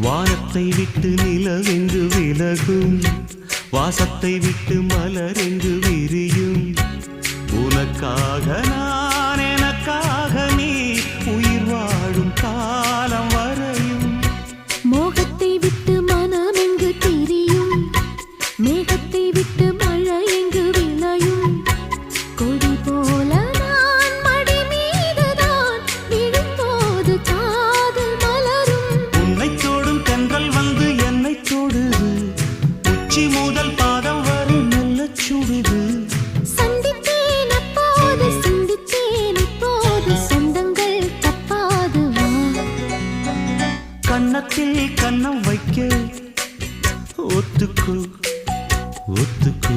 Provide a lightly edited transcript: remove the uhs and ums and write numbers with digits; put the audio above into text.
வானத்தை விட்டு நிலவென்று விலகும், வாசத்தை விட்டு மலரென்று விரியும். உனக்காக நான், எனக்காக நீ, உயிர் வாழும் காலம் வரையும். மோகத்தை விட்டு மனம் எங்கு திரியும், மேகத்தை விட்டு மழை எங்கு விளையும். கொடி போல நான் மடி மீதுதான் விழும்போது காதல் மலரும். உன்னை தோடும் தென்றல் வந்து என்னை தொடுது, உச்சி முதல் பாதம் வரை நல்ல சுடுது. சந்தித்தேன் அப்போது, சிந்தித்தேன் இப்போது, சொந்தங்கள் தப்பாது வா. கன்னத்தில் கன்னம் வைக்க ஒத்துக்கோ ஒத்துக்கோ.